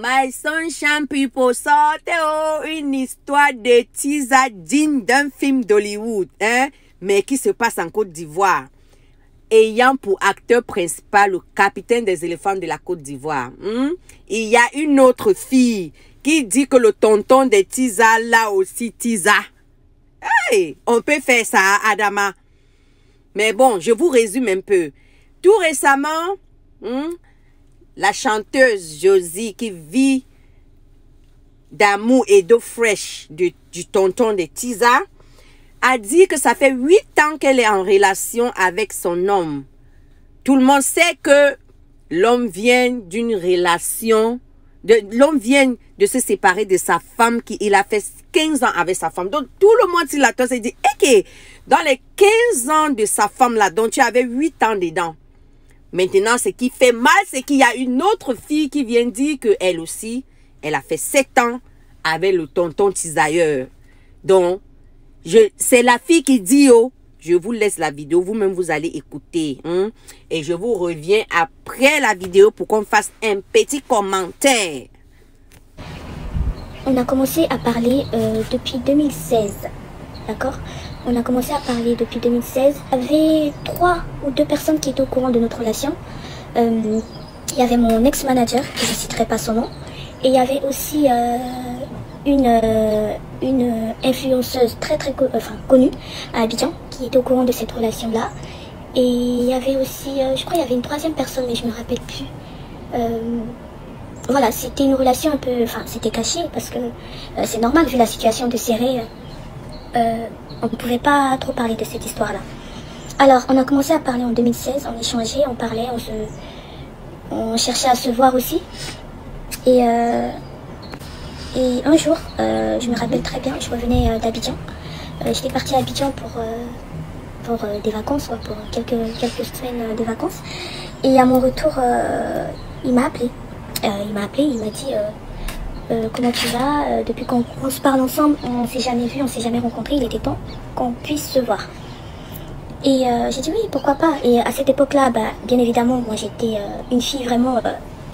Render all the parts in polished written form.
My Sunshine People, sortez une histoire de Tisa digne d'un film d'Hollywood, hein, mais qui se passe en Côte d'Ivoire, ayant pour acteur principal le capitaine des éléphants de la Côte d'Ivoire. Il y a une autre fille qui dit que le tonton de Tisa, là aussi Tisa. Hey, on peut faire ça, Adama. Mais bon, je vous résume un peu. Tout récemment, la chanteuse Josie qui vit d'amour et d'eau fraîche du tonton de Tisa a dit que ça fait 8 ans qu'elle est en relation avec son homme. Tout le monde sait que l'homme vient d'une relation, l'homme vient de se séparer de sa femme, il a fait 15 ans avec sa femme. Donc tout le monde s'il attend s'est dit, ok, dans les 15 ans de sa femme là, dont tu avais 8 ans dedans. Maintenant, ce qui fait mal, c'est qu'il y a une autre fille qui vient dire qu'elle aussi, elle a fait 7 ans avec le tonton tisailleur. Donc, c'est la fille qui dit, oh, je vous laisse la vidéo, vous-même vous allez écouter. Et je vous reviens après la vidéo pour qu'on fasse un petit commentaire. On a commencé à parler depuis 2016, d'accord? On a commencé à parler depuis 2016. Il y avait 3 ou 2 personnes qui étaient au courant de notre relation. Il y avait mon ex-manager, que je ne citerai pas son nom. Et il y avait aussi une influenceuse très connue à Abidjan, qui était au courant de cette relation-là. Et il y avait aussi, je crois qu'il y avait une 3e personne, mais je ne me rappelle plus. Voilà, c'était une relation un peu... Enfin, c'était caché, parce que c'est normal, vu la situation de Serré. On ne pouvait pas trop parler de cette histoire-là. Alors, on a commencé à parler en 2016, on échangeait, on parlait, on cherchait à se voir aussi. Et un jour, je me rappelle très bien, je revenais d'Abidjan. J'étais partie à Abidjan pour des vacances, quoi, pour quelques semaines de vacances. Et à mon retour, il m'a appelé. Il m'a dit... comment tu vas? Depuis qu'on se parle ensemble, on ne s'est jamais vu, on ne s'est jamais rencontré. Il était temps qu'on puisse se voir. Et j'ai dit oui, pourquoi pas. Et à cette époque-là, bien évidemment, moi j'étais une fille vraiment...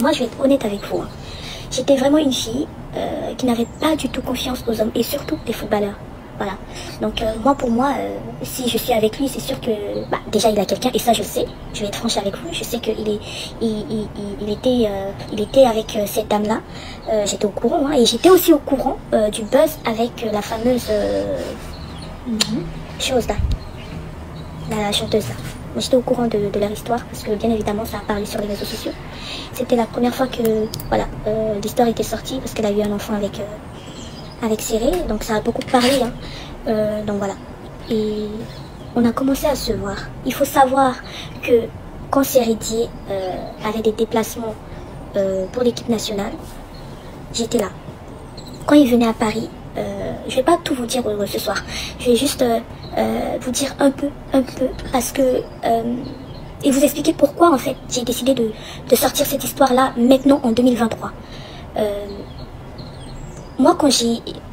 moi je vais être honnête avec vous. J'étais vraiment une fille qui n'avait pas du tout confiance aux hommes et surtout les footballeurs. Voilà. Donc moi, pour moi, si je suis avec lui, c'est sûr que déjà il a quelqu'un et ça je sais. Je vais être franche avec vous. Je sais qu'il était avec cette dame-là. J'étais au courant, hein, et j'étais aussi au courant du buzz avec la fameuse chose là, la chanteuse là. J'étais au courant de leur histoire parce que bien évidemment ça a parlé sur les réseaux sociaux. C'était la première fois que voilà, l'histoire était sortie parce qu'elle a eu un enfant avec Serré, donc ça a beaucoup parlé, hein. Donc voilà. Et on a commencé à se voir. Il faut savoir que quand Serré Dié avait des déplacements pour l'équipe nationale, j'étais là. Quand il venait à Paris, je vais pas tout vous dire ce soir. Je vais juste vous dire un peu, parce que et vous expliquer pourquoi en fait j'ai décidé de sortir cette histoire-là maintenant en 2023. Moi, quand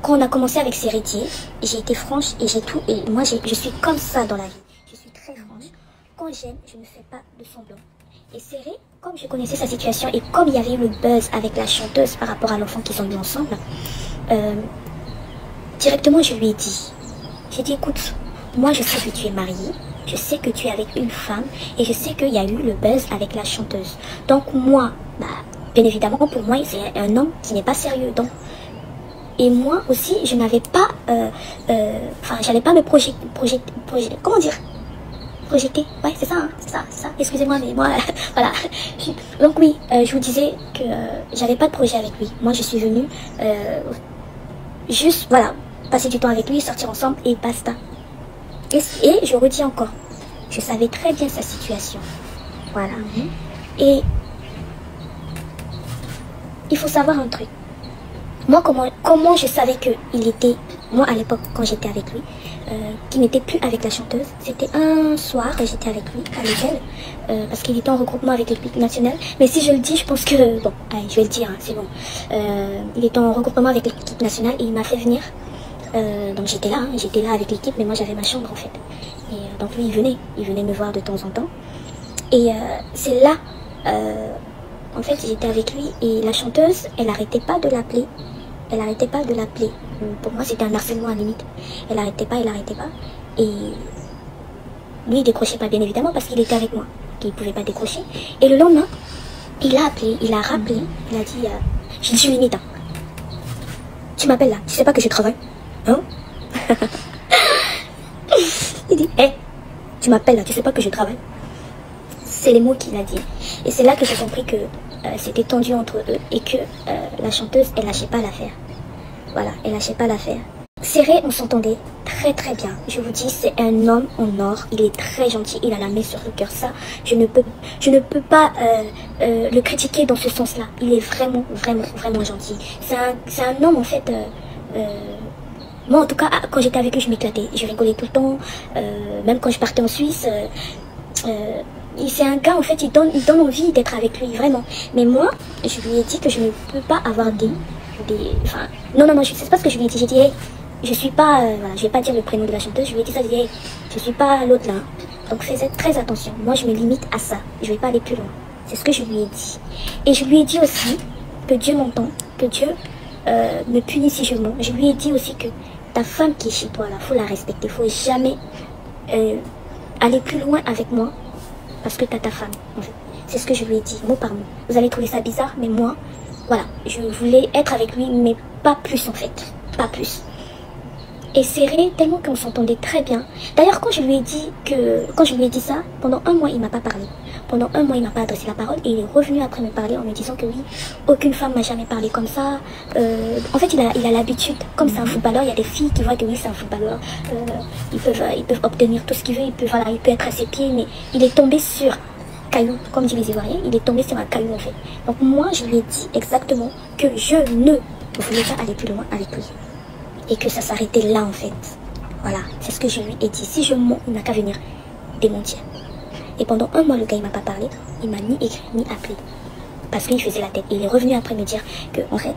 on a commencé avec Serré Dié, j'ai été franche et j'ai tout. Et moi, je suis comme ça dans la vie. Je suis très franche. Quand j'aime, je ne fais pas de semblant. Et Serré, comme je connaissais sa situation et comme il y avait eu le buzz avec la chanteuse par rapport à l'enfant qu'ils ont eu ensemble, directement, je lui ai dit. J'ai dit, écoute, moi, je sais que tu es mariée. Je sais que tu es avec une femme. Et je sais qu'il y a eu le buzz avec la chanteuse. Donc, moi, bien évidemment, pour moi, c'est un homme qui n'est pas sérieux. Donc, et moi aussi, je n'avais pas, j'allais pas me projeter, comment dire, projeter, ouais, c'est ça, hein, c'est ça, excusez-moi, mais moi, voilà, donc oui, je vous disais que j'avais pas de projet avec lui, moi je suis venue, juste, voilà, passer du temps avec lui, sortir ensemble, et basta, et je redis encore, je savais très bien sa situation, voilà, et il faut savoir un truc. Moi, comment je savais qu'il était, moi à l'époque, quand j'étais avec lui, qu'il n'était plus avec la chanteuse. C'était un soir, j'étais avec lui, avec elle, parce qu'il était en regroupement avec l'équipe nationale. Mais si je le dis, je pense que, bon, allez, je vais le dire, hein, c'est bon. Il était en regroupement avec l'équipe nationale et il m'a fait venir. Donc j'étais là avec l'équipe, mais moi j'avais ma chambre en fait. Et donc lui, il venait me voir de temps en temps. Et c'est là, En fait, j'étais avec lui et la chanteuse, elle arrêtait pas de l'appeler. Elle arrêtait pas de l'appeler. Pour moi, c'était un harcèlement à la limite. Elle arrêtait pas, elle arrêtait pas. Et lui, il décrochait pas, bien évidemment, parce qu'il était avec moi. Il pouvait pas décrocher. Et le lendemain, il a appelé, il a rappelé, il a dit, j'ai dit, Minita, tu m'appelles là, tu sais pas que je travaille, hein? Il dit, hé, tu m'appelles là, tu sais pas que je travaille. C'est les mots qu'il a dit. Et c'est là que j'ai compris que c'était tendu entre eux et que la chanteuse, elle lâchait pas l'affaire. Voilà, elle lâchait pas l'affaire. Serré, on s'entendait très très bien. Je vous dis, c'est un homme en or. Il est très gentil, il a la main sur le cœur. Ça, je ne peux pas le critiquer dans ce sens-là. Il est vraiment, vraiment, vraiment gentil. C'est un homme en fait... moi en tout cas, quand j'étais avec lui, je m'éclatais. Je rigolais tout le temps. Même quand je partais en Suisse... c'est un gars, en fait, il donne envie d'être avec lui, vraiment. Mais moi, je lui ai dit que je ne peux pas avoir enfin, non, c'est pas ce que je lui ai dit. J'ai dit, hey, je suis pas, voilà, je vais pas dire le prénom de la chanteuse, je lui ai dit ça, j'ai dit, hey, je suis pas l'autre là. Donc faites très attention, moi je me limite à ça, je vais pas aller plus loin. C'est ce que je lui ai dit. Et je lui ai dit aussi que Dieu m'entend, que Dieu me punit si je mens. Je lui ai dit aussi que ta femme qui est chez toi là, faut la respecter, faut jamais aller plus loin avec moi. Parce que t'as ta femme, en fait. C'est ce que je lui ai dit, mot par mot. Vous allez trouver ça bizarre, mais moi, voilà, je voulais être avec lui, mais pas plus en fait, pas plus. Et serré, tellement qu'on s'entendait très bien. D'ailleurs, quand je lui ai dit ça, pendant un mois, il m'a pas parlé. Pendant un mois, il m'a pas adressé la parole et il est revenu après me parler en me disant que oui, aucune femme m'a jamais parlé comme ça. En fait, il a l'habitude, comme c'est un footballeur, il y a des filles qui voient que oui, c'est un footballeur. Ils peuvent obtenir tout ce qu'ils veulent, il peut être à ses pieds, mais il est tombé sur caillou, comme disent les Ivoiriens, il est tombé sur un caillou en fait. Donc moi, je lui ai dit exactement que je ne voulais pas aller plus loin avec lui. Et que ça s'arrêtait là en fait. Voilà, c'est ce que je lui ai dit. Si je mens, il n'a qu'à venir démentir. Et pendant un mois, le gars, il m'a pas parlé. Il m'a ni écrit, ni appelé. Parce qu'il faisait la tête. Et il est revenu après me dire que, en fait,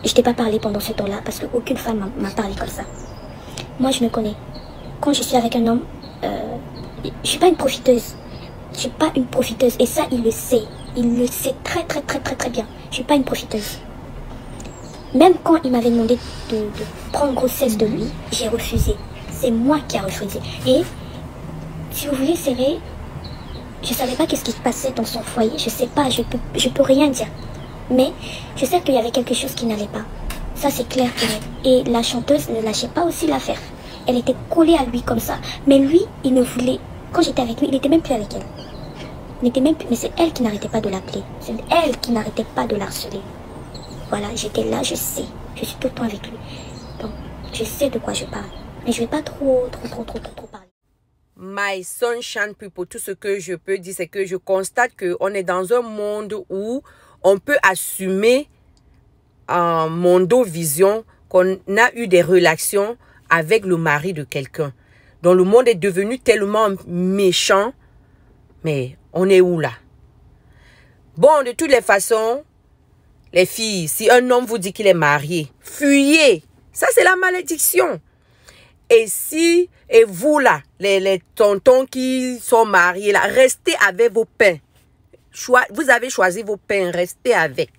je t'ai pas parlé pendant ce temps-là parce qu'aucune femme m'a parlé comme ça. Moi, je me connais. Quand je suis avec un homme, je suis pas une profiteuse. Je suis pas une profiteuse. Et ça, il le sait. Il le sait très, très, très, très, très bien. Je suis pas une profiteuse. Même quand il m'avait demandé de prendre grossesse de lui, j'ai refusé. C'est moi qui ai refusé. Et, si vous voulez, Serré, je savais pas qu'est-ce qui se passait dans son foyer. Je sais pas, je peux rien dire. Mais, je sais qu'il y avait quelque chose qui n'allait pas. Ça, c'est clair. Et la chanteuse ne lâchait pas aussi l'affaire. Elle était collée à lui comme ça. Mais lui, il ne voulait... Quand j'étais avec lui, il n'était même plus avec elle. Il n'était même plus... Mais c'est elle qui n'arrêtait pas de l'appeler. C'est elle qui n'arrêtait pas de l'harceler. Voilà, j'étais là, je sais. Je suis tout le temps avec lui. Donc, je sais de quoi je parle. Mais je vais pas trop parler. My sunshine people, tout ce que je peux dire, c'est que je constate qu'on est dans un monde où on peut assumer en mondovision qu'on a eu des relations avec le mari de quelqu'un. Donc, le monde est devenu tellement méchant. Mais on est où là? Bon, de toutes les façons... Les filles, si un homme vous dit qu'il est marié, fuyez. Ça, c'est la malédiction. Et vous là, les tontons qui sont mariés là, restez avec vos pains. Vous avez choisi vos pains, restez avec.